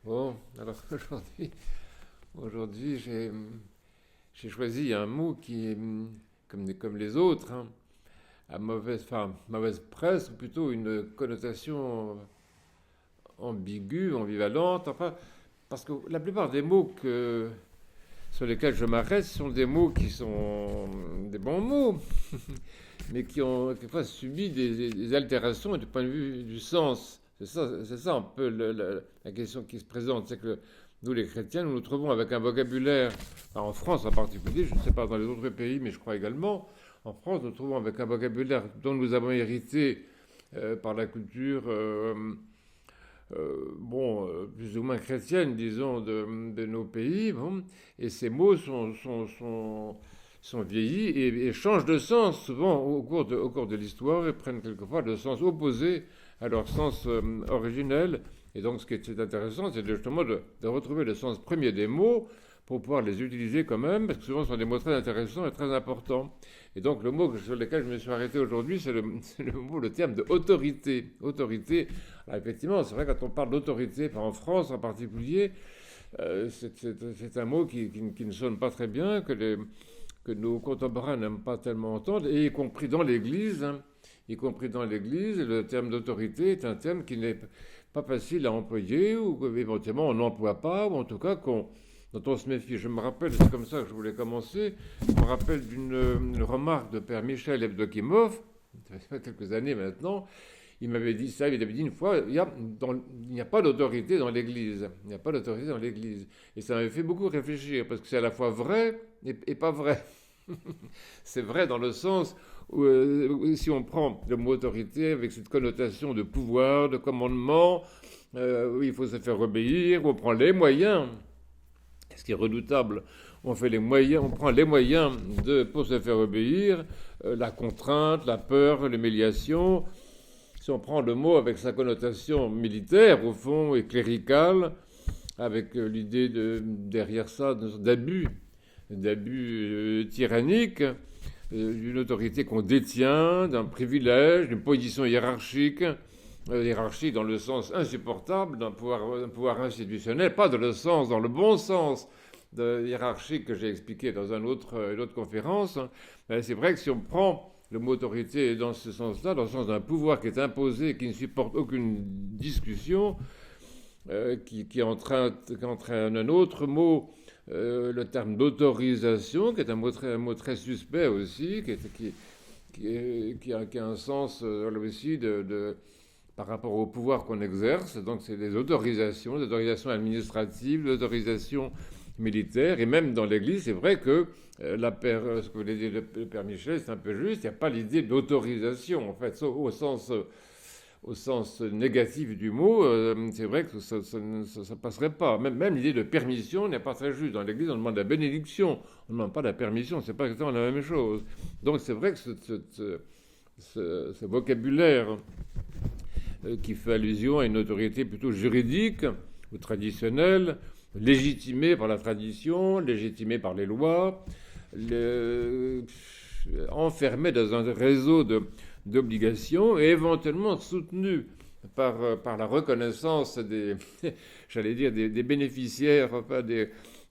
Bon, alors aujourd'hui j'ai choisi un mot qui est comme les autres, hein, à mauvaise presse, ou plutôt une connotation ambiguë, ambivalente, enfin, parce que la plupart des mots sur lesquels je m'arrête sont des mots qui sont des bons mots, mais qui ont quelquefois subi des altérations du point de vue du sens. C'est ça un peu la question qui se présente, c'est que nous les chrétiens, nous nous trouvons avec un vocabulaire, en France en particulier, je ne sais pas dans les autres pays, mais je crois également, en France, nous nous trouvons avec un vocabulaire dont nous avons hérité par la culture, plus ou moins chrétienne, disons, de nos pays, bon, et ces mots sont vieillis et changent de sens souvent au cours de l'histoire et prennent quelquefois le sens opposé à leur sens originel. Et donc ce qui est intéressant, c'est justement de retrouver le sens premier des mots pour pouvoir les utiliser quand même, parce que souvent ce sont des mots très intéressants et très importants. Et donc le mot sur lequel je me suis arrêté aujourd'hui, c'est le terme de autorité. Autorité, alors effectivement, c'est vrai quand on parle d'autorité, en France en particulier, c'est un mot qui ne sonne pas très bien, que nos contemporains n'aiment pas tellement entendre, et y compris dans l'Église, hein, y compris dans l'Église, le terme d'autorité est un terme qui n'est pas facile à employer, ou éventuellement on n'emploie pas, ou en tout cas dont on se méfie. Je me rappelle, c'est comme ça que je voulais commencer, je me rappelle d'une remarque de Père Michel Evdokimov, ça fait quelques années maintenant. Il m'avait dit ça, il avait dit une fois, il n'y a pas d'autorité dans l'Église. Il n'y a pas d'autorité dans l'Église. Et ça m'avait fait beaucoup réfléchir, parce que c'est à la fois vrai et pas vrai. C'est vrai dans le sens où, si on prend le mot autorité avec cette connotation de pouvoir, de commandement, où il faut se faire obéir, on prend les moyens, ce qui est redoutable, on prend les moyens pour se faire obéir, la contrainte, la peur, l'humiliation. Si on prend le mot avec sa connotation militaire, au fond, et cléricale, avec l'idée derrière ça d'abus tyranniques, d'une autorité qu'on détient, d'un privilège, d'une position hiérarchique, hiérarchique dans le sens insupportable d'un pouvoir institutionnel, pas dans le bon sens de hiérarchique que j'ai expliqué dans une autre conférence. Mais c'est vrai que si on prend le mot autorité dans ce sens-là, dans le sens d'un pouvoir qui est imposé, qui ne supporte aucune discussion, qui entraîne un autre mot, le terme d'autorisation, qui est un mot très suspect aussi, qui a un sens là aussi par rapport au pouvoir qu'on exerce. Donc c'est des autorisations administratives, des autorisations militaires, et même dans l'Église, c'est vrai que ce que voulait dire le Père Michel, c'est un peu juste, il n'y a pas l'idée d'autorisation, en fait, au sens négatif du mot, c'est vrai que ça ne passerait pas. Même l'idée de permission n'est pas très juste. Dans l'Église, on demande la bénédiction, on ne demande pas la permission, c'est pas exactement la même chose. Donc c'est vrai que ce vocabulaire qui fait allusion à une autorité plutôt juridique ou traditionnelle, légitimée par la tradition, légitimée par les lois, enfermée dans un réseau d'obligations et éventuellement soutenue par la reconnaissance j'allais dire, des bénéficiaires,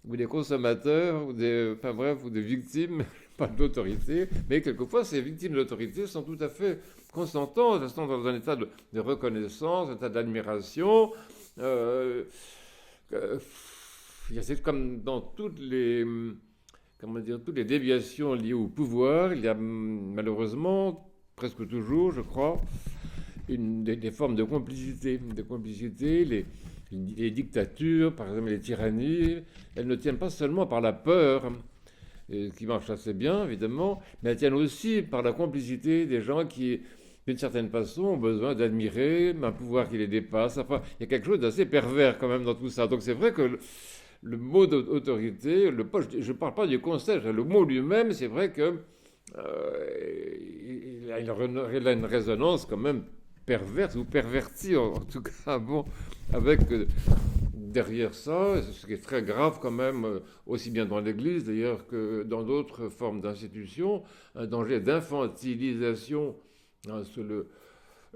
ou des consommateurs, ou des victimes, pas de l'autorité, mais quelquefois ces victimes de l'autorité sont tout à fait consentantes, elles sont dans un état de reconnaissance, un état d'admiration. C'est comme dans toutes les déviations liées au pouvoir, il y a malheureusement, presque toujours, je crois, des formes de complicité. Les dictatures, par exemple les tyrannies, elles ne tiennent pas seulement par la peur, qui marche assez bien évidemment, mais elles tiennent aussi par la complicité des gens qui, d'une certaine façon, ont besoin d'admirer un pouvoir qui les dépasse. Enfin, il y a quelque chose d'assez pervers quand même dans tout ça. Donc c'est vrai que le mot d'autorité, je ne parle pas du concept, le mot lui-même, c'est vrai que il a une résonance quand même perverse ou pervertie, en tout cas, bon, avec derrière ça, ce qui est très grave quand même, aussi bien dans l'Église d'ailleurs que dans d'autres formes d'institutions, un danger d'infantilisation. Hein,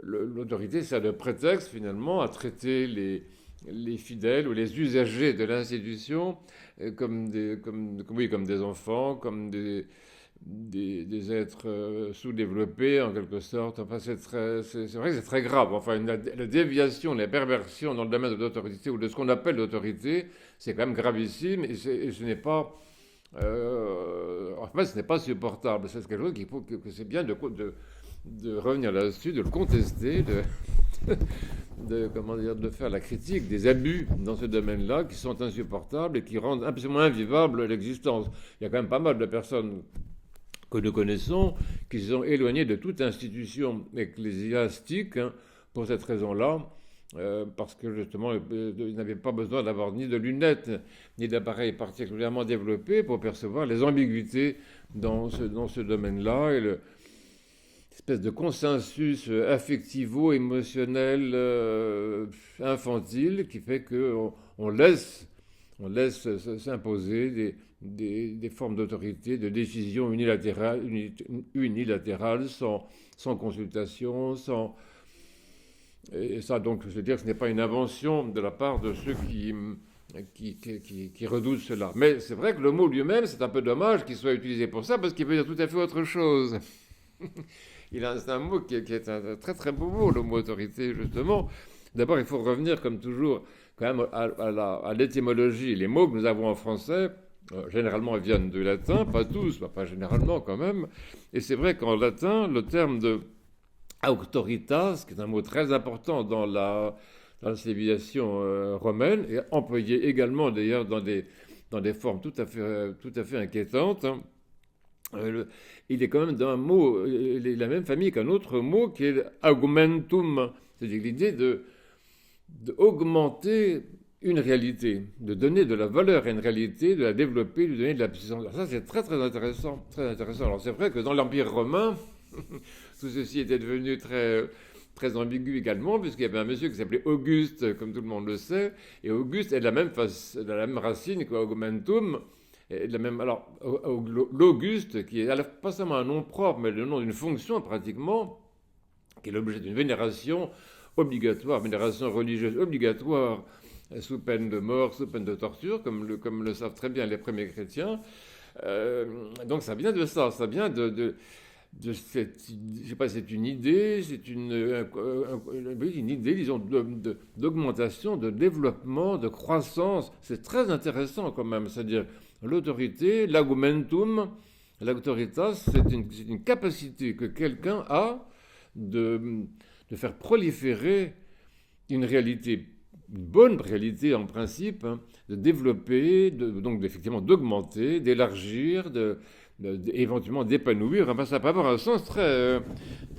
l'autorité, c'est le prétexte finalement à traiter les fidèles ou les usagers de l'institution comme des enfants, comme des êtres sous-développés en quelque sorte. Enfin, c'est vrai que c'est très grave. Enfin, la déviation, la perversion dans le domaine de l'autorité ou de ce qu'on appelle l'autorité, c'est quand même gravissime et ce n'est pas en fait, ce n'est pas supportable. C'est quelque chose qu'il faut que c'est bien de revenir là-dessus, de le contester, comment dire, de faire la critique des abus dans ce domaine-là qui sont insupportables et qui rendent absolument invivable l'existence. Il y a quand même pas mal de personnes que nous connaissons qui se sont éloignées de toute institution ecclésiastique pour cette raison-là. Parce que justement, ils n'avaient pas besoin d'avoir ni de lunettes, ni d'appareils particulièrement développés pour percevoir les ambiguïtés dans ce domaine-là et l'espèce de consensus affectivo-émotionnel infantile qui fait qu'on laisse s'imposer des formes d'autorité, de décision unilatérale sans consultation, sans... Et ça, donc, je veux dire que ce n'est pas une invention de la part de ceux qui redoutent cela. Mais c'est vrai que le mot lui-même, c'est un peu dommage qu'il soit utilisé pour ça, parce qu'il veut dire tout à fait autre chose. C'est un mot qui est un très très beau mot, le mot autorité, justement. D'abord, il faut revenir, comme toujours, quand même à l'étymologie. Les mots que nous avons en français, généralement, ils viennent du latin, pas tous, pas généralement quand même. Et c'est vrai qu'en latin, le terme de auctoritas, qui est un mot très important dans la civilisation romaine, et employé également d'ailleurs dans des formes tout à fait inquiétantes. Il est quand même d'un mot, il est la même famille qu'un autre mot qui est augmentum, c'est-à-dire l'idée d'augmenter une réalité, de donner de la valeur à une réalité, de la développer, de lui donner de la puissance. Alors ça, c'est très très intéressant, très intéressant. Alors c'est vrai que dans l'Empire romain, tout ceci était devenu très, très ambigu également, puisqu'il y avait un monsieur qui s'appelait Auguste, comme tout le monde le sait, et Auguste est de la même racine qu'Augmentum. Alors, l'Auguste, qui est pas seulement un nom propre, mais le nom d'une fonction pratiquement, qui est l'objet d'une vénération obligatoire, vénération religieuse obligatoire, sous peine de mort, sous peine de torture, comme le savent très bien les premiers chrétiens. Donc ça vient de ça vient de cette, je sais pas, c'est une idée, c'est une idée, disons, d'augmentation, de développement, de croissance. C'est très intéressant quand même, c'est-à-dire l'autorité, l'augmentum, l'autoritas, c'est une capacité que quelqu'un a de faire proliférer une réalité, une bonne réalité en principe, de développer, donc effectivement d'augmenter, d'élargir, éventuellement d'épanouir. Enfin, ça peut avoir un sens très,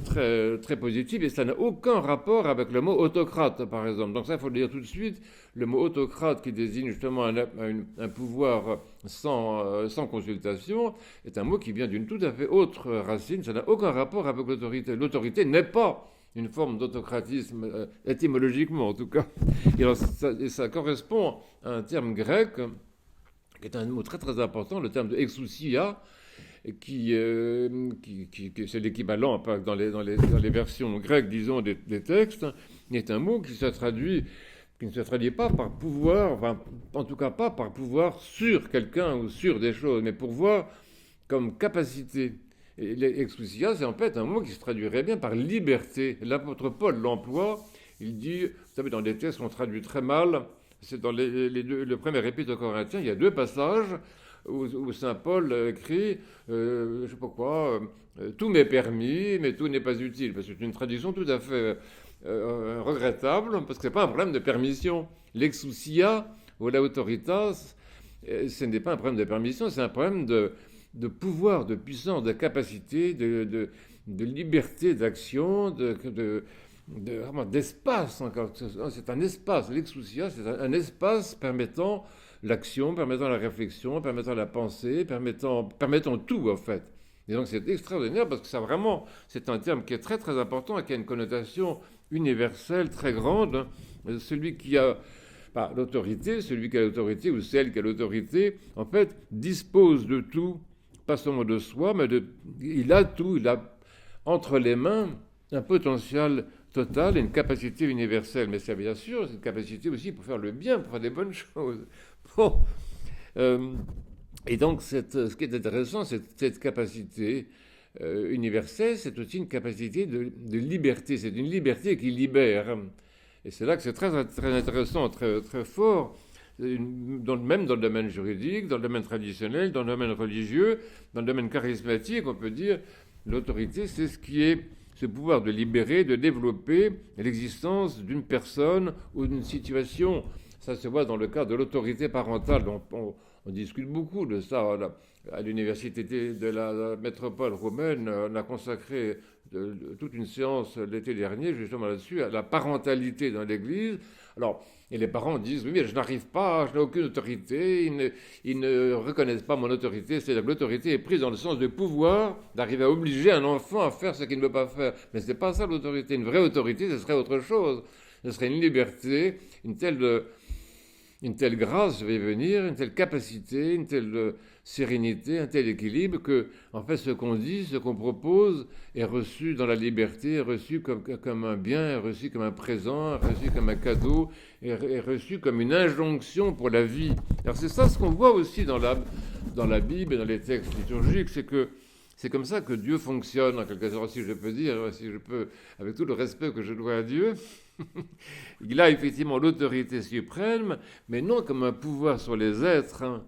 très, très positif et ça n'a aucun rapport avec le mot autocrate, par exemple. Donc ça, il faut le dire tout de suite. Le mot autocrate, qui désigne justement un pouvoir sans consultation, est un mot qui vient d'une tout à fait autre racine. Ça n'a aucun rapport avec l'autorité. L'autorité n'est pas une forme d'autocratisme, étymologiquement en tout cas. Et alors, ça correspond à un terme grec, qui est un mot très très important, le terme de exousia, qui c'est l'équivalent dans les versions grecques, disons, des textes, est un mot qui ne se traduit pas par pouvoir, enfin, en tout cas pas par pouvoir sur quelqu'un ou sur des choses, mais pouvoir comme capacité. Et l'exousia, c'est en fait un mot qui se traduirait bien par liberté. L'apôtre Paul l'emploie, il dit, vous savez, dans des textes qu'on traduit très mal, c'est dans le premier épître aux Corinthiens, il y a 2 passages où Saint Paul écrit, je ne sais pas quoi, tout m'est permis, mais tout n'est pas utile. Parce que c'est une traduction tout à fait regrettable, parce que ce n'est pas un problème de permission. L'exousia ou l'autoritas, ce n'est pas un problème de permission, c'est un problème de pouvoir, de puissance, de capacité, de liberté d'action, vraiment d'espace encore. C'est un espace, l'exousia, c'est un espace permettant l'action, permettant la réflexion, permettant la pensée, permettant tout en fait. Et donc c'est extraordinaire parce que ça vraiment, c'est un terme qui est très très important et qui a une connotation universelle très grande. Celui qui a l'autorité, celui qui a l'autorité ou celle qui a l'autorité, en fait, dispose de tout, pas seulement de soi, mais il a tout, il a entre les mains un potentiel totale et une capacité universelle. Mais c'est bien sûr, c'est une capacité aussi pour faire le bien, pour faire des bonnes choses. Bon. Euh, et donc, ce qui est intéressant, c'est cette capacité universelle, c'est aussi une capacité de liberté. C'est une liberté qui libère. Et c'est là que c'est très, très intéressant, très, très fort, même dans le domaine juridique, dans le domaine traditionnel, dans le domaine religieux, dans le domaine charismatique, on peut dire, l'autorité, c'est ce pouvoir de libérer, de développer l'existence d'une personne ou d'une situation. Ça se voit dans le cas de l'autorité parentale. On discute beaucoup de ça. À l'université de la métropole romaine, on a consacré toute une séance l'été dernier justement là-dessus, à la parentalité dans l'Église. Alors, et les parents disent, oui, mais je n'arrive pas, je n'ai aucune autorité, ils ne reconnaissent pas mon autorité. C'est-à-dire que l'autorité est prise dans le sens de pouvoir, d'arriver à obliger un enfant à faire ce qu'il ne veut pas faire. Mais ce n'est pas ça l'autorité. Une vraie autorité, ce serait autre chose. Ce serait une liberté, une telle grâce, je vais venir, une telle capacité, une telle sérénité, un tel équilibre que, en fait, ce qu'on dit, ce qu'on propose est reçu dans la liberté, est reçu comme un bien, est reçu comme un présent, est reçu comme un cadeau, est reçu comme une injonction pour la vie. Alors c'est ça ce qu'on voit aussi dans la Bible et dans les textes liturgiques, c'est que c'est comme ça que Dieu fonctionne, en quelque sorte, si je peux dire, si je peux, avec tout le respect que je dois à Dieu. Il a effectivement l'autorité suprême, mais non comme un pouvoir sur les êtres. Hein.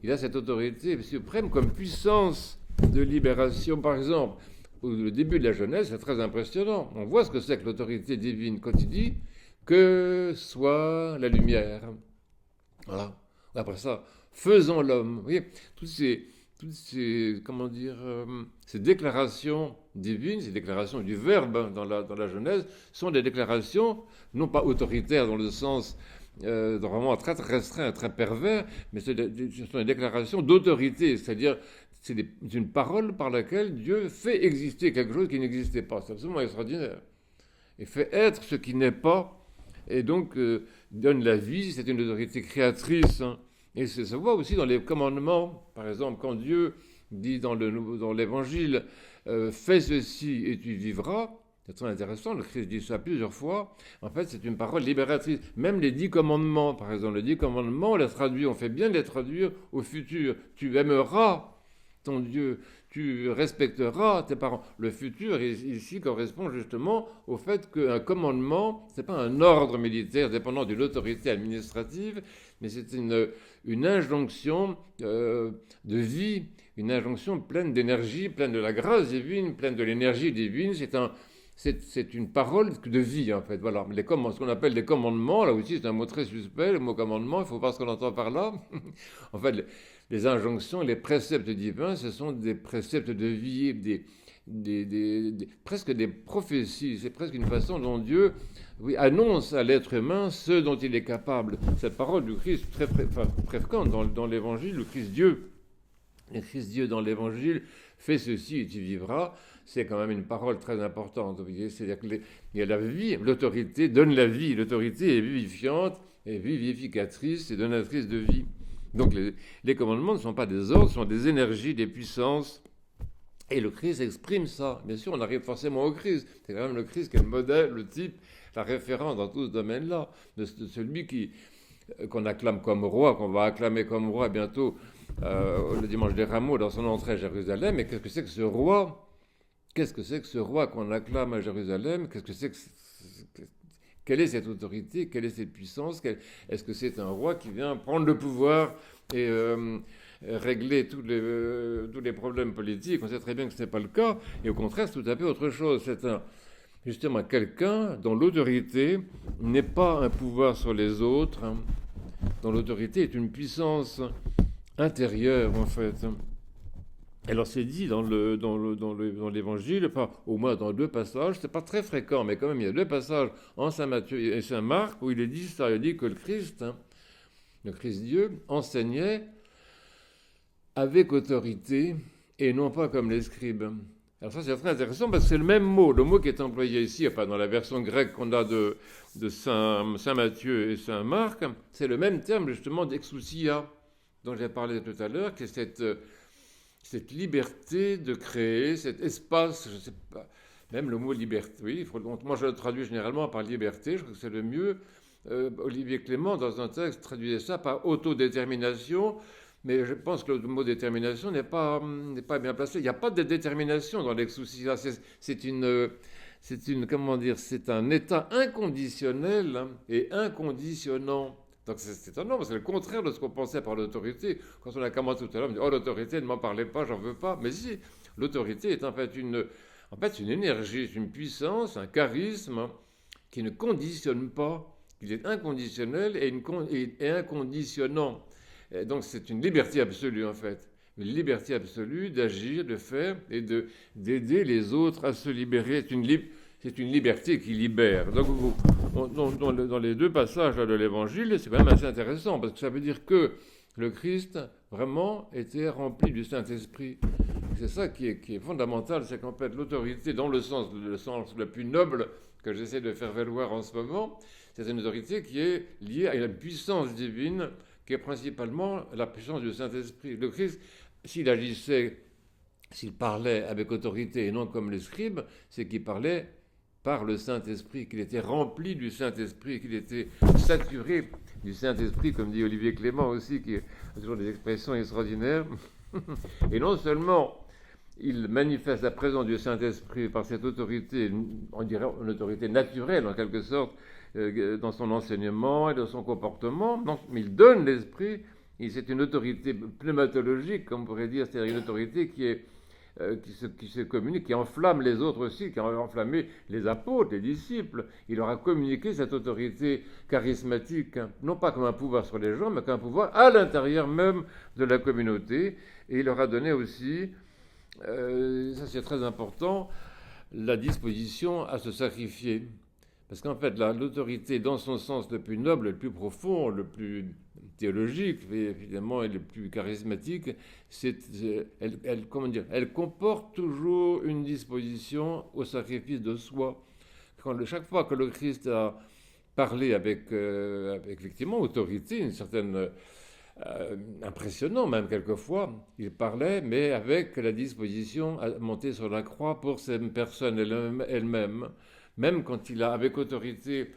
Il a cette autorité suprême comme puissance de libération. Par exemple, au début de la Genèse, c'est très impressionnant. On voit ce que c'est que l'autorité divine quand il dit que soit la lumière. Voilà. Après ça, faisons l'homme. Vous voyez, toutes ces comment dire, ces déclarations divines, ces déclarations du Verbe dans la Genèse, sont des déclarations non pas autoritaires dans le sens vraiment très, très restreint, très pervers, mais ce sont des déclarations d'autorité, c'est-à-dire c'est une parole par laquelle Dieu fait exister quelque chose qui n'existait pas. C'est absolument extraordinaire. Il fait être ce qui n'est pas, et donc donne la vie, c'est une autorité créatrice. Hein. Et ça se voit aussi dans les commandements. Par exemple, quand Dieu dit dans l'Évangile fais ceci et tu vivras, c'est très intéressant, le Christ dit ça plusieurs fois. En fait, c'est une parole libératrice. Même les 10 commandements, par exemple, les 10 commandements, on fait bien de les traduire au futur. Tu aimeras ton Dieu, tu respecteras tes parents. Le futur ici correspond justement au fait qu'un commandement, ce n'est pas un ordre militaire dépendant d'une autorité administrative, mais c'est une injonction de vie, une injonction pleine d'énergie, pleine de la grâce divine, pleine de l'énergie divine. C'est une parole de vie, en fait. Voilà. Ce qu'on appelle les commandements, là aussi, c'est un mot très suspect, le mot commandement, il faut voir ce qu'on entend par là. En fait, les injonctions, les préceptes divins, ce sont des préceptes de vie, presque des prophéties. C'est presque une façon dont Dieu annonce à l'être humain ce dont il est capable. Cette parole du Christ, très fréquente dans l'Évangile, le Christ Dieu dans l'Évangile, fais ceci et tu vivras. C'est quand même une parole très importante. Vous voyez, c'est-à-dire qu'il y a la vie, l'autorité donne la vie. L'autorité est vivifiante, est vivificatrice et donatrice de vie. Donc les commandements ne sont pas des ordres, ce sont des énergies, des puissances. Et le Christ exprime ça. Bien sûr, on arrive forcément au Christ. C'est quand même le Christ qui est le modèle, le type, la référence dans tout ce domaine-là. De celui qu'on acclame comme roi, qu'on va acclamer comme roi bientôt le dimanche des Rameaux dans son entrée à Jérusalem. Et qu'est-ce que c'est que ce roi ? Qu'est-ce que c'est que ce roi qu'on acclame à Jérusalem ? Quelle est cette autorité ? Quelle est cette puissance ? Est-ce que c'est un roi qui vient prendre le pouvoir et régler tous les problèmes politiques? On sait très bien que ce n'est pas le cas. Et au contraire, c'est tout à fait autre chose. C'est justement quelqu'un dont l'autorité n'est pas un pouvoir sur les autres, hein, dont l'autorité est une puissance intérieure, en fait. Alors c'est dit dans l'Évangile, enfin, au moins dans 2 passages, c'est pas très fréquent, mais quand même il y a 2 passages en Saint Matthieu et Saint Marc où il est dit ça, il dit que le Christ Dieu, enseignait avec autorité et non pas comme les scribes. Alors ça c'est très intéressant parce que c'est le même mot, le mot qui est employé ici, enfin dans la version grecque qu'on a de Saint Matthieu et Saint Marc, c'est le même terme justement d'exousia dont j'ai parlé tout à l'heure, qui est cette liberté de créer, cet espace, je sais pas, Même le mot liberté, oui, moi je le traduis généralement par liberté, je crois que c'est le mieux. Olivier Clément, dans un texte, traduisait ça par autodétermination, mais je pense que le mot détermination n'est pas bien placé. Il n'y a pas de détermination dans l'exousia. Comment dire, c'est un état inconditionnel, hein, et inconditionnant. Donc c'est étonnant, parce que c'est le contraire de ce qu'on pensait par l'autorité. Quand on a commencé tout à l'heure, on dit, oh, l'autorité, ne m'en parlez pas, j'en veux pas. Mais si, l'autorité est en fait une énergie, une puissance, un charisme, hein, qui ne conditionne pas. Il est inconditionnel et inconditionnant. Et donc c'est une liberté absolue, en fait. Une liberté absolue d'agir, de faire et d'aider les autres à se libérer. C'est une liberté qui libère. Donc dans les deux passages là, de l'Évangile, c'est quand même assez intéressant, parce que ça veut dire que le Christ, vraiment, était rempli du Saint-Esprit. C'est ça qui est fondamental, c'est qu'en fait l'autorité, dans le sens le plus noble que j'essaie de faire valoir en ce moment, c'est une autorité qui est liée à une puissance divine, qui est principalement la puissance du Saint-Esprit. Le Christ, s'il parlait avec autorité et non comme les scribes, c'est qu'il parlait par le Saint-Esprit, qu'il était rempli du Saint-Esprit, qu'il était saturé du Saint-Esprit, comme dit Olivier Clément aussi, qui a toujours des expressions extraordinaires. Et non seulement il manifeste la présence du Saint-Esprit par cette autorité, on dirait une autorité naturelle en quelque sorte, dans son enseignement et dans son comportement, non, mais il donne l'Esprit, c'est une autorité pneumatologique, comme on pourrait dire, c'est-à-dire une autorité qui se communique, qui enflamme les autres aussi, qui a enflammé les apôtres, les disciples. Il leur a communiqué cette autorité charismatique, hein, non pas comme un pouvoir sur les gens, mais comme un pouvoir à l'intérieur même de la communauté. Et il leur a donné aussi, ça c'est très important, la disposition à se sacrifier. Parce qu'en fait, l'autorité, dans son sens le plus noble, le plus profond, le plus théologique, évidemment, et le plus charismatique, elle comporte toujours une disposition au sacrifice de soi. Chaque fois que le Christ a parlé avec effectivement autorité, une certaine impressionnant même quelquefois, il parlait, mais avec la disposition à monter sur la croix pour ces personnes elles-mêmes. Même quand il a, avec autorité,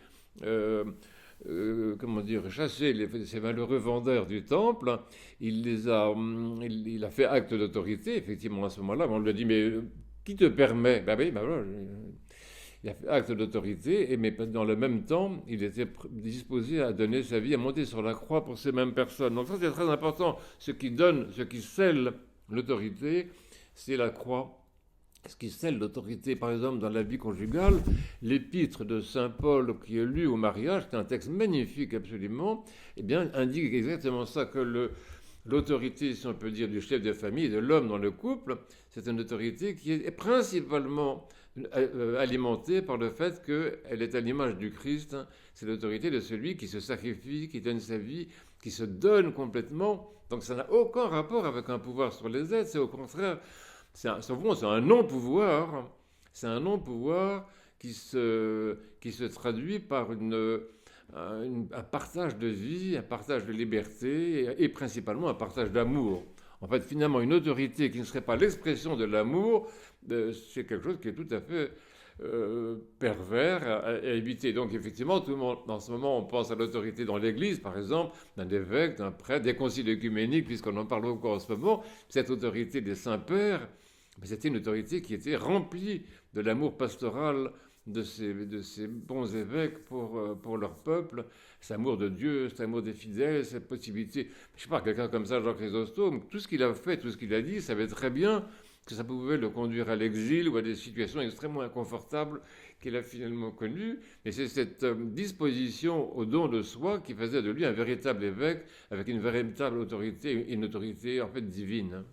chassé ces malheureux vendeurs du temple, il a fait acte d'autorité, effectivement, à ce moment-là. On lui a dit, mais qui te permet? Ben oui, voilà. Il a fait acte d'autorité, mais dans le même temps, il était disposé à donner sa vie, à monter sur la croix pour ces mêmes personnes. Donc ça, c'est très important. Ce qui scelle l'autorité, c'est la croix. Ce qui scelle l'autorité, par exemple, dans la vie conjugale, l'épître de saint Paul qui est lu au mariage, c'est un texte magnifique absolument, eh bien, indique exactement ça, que l'autorité, si on peut dire, du chef de famille, de l'homme dans le couple, c'est une autorité qui est principalement alimentée par le fait qu'elle est à l'image du Christ. C'est l'autorité de celui qui se sacrifie, qui donne sa vie, qui se donne complètement. Donc ça n'a aucun rapport avec un pouvoir sur les êtres, c'est au contraire... C'est un non-pouvoir. C'est un non-pouvoir qui se traduit par un partage de vie, un partage de liberté et principalement un partage d'amour. En fait, finalement, une autorité qui ne serait pas l'expression de l'amour, c'est quelque chose qui est tout à fait pervers à éviter. Donc, effectivement, tout le monde, en ce moment, on pense à l'autorité dans l'Église, par exemple, d'un évêque, d'un prêtre, des conciles œcuméniques, puisqu'on en parle beaucoup en ce moment. Cette autorité des saints-pères, c'était une autorité qui était remplie de l'amour pastoral de ces bons évêques pour leur peuple, cet amour de Dieu, cet amour des fidèles, cette possibilité. Je ne sais pas, quelqu'un comme ça, Jean Chrysostome, tout ce qu'il a fait, tout ce qu'il a dit, savait très bien que ça pouvait le conduire à l'exil ou à des situations extrêmement inconfortables qu'il a finalement connues. Mais c'est cette disposition au don de soi qui faisait de lui un véritable évêque avec une véritable autorité, une autorité en fait divine.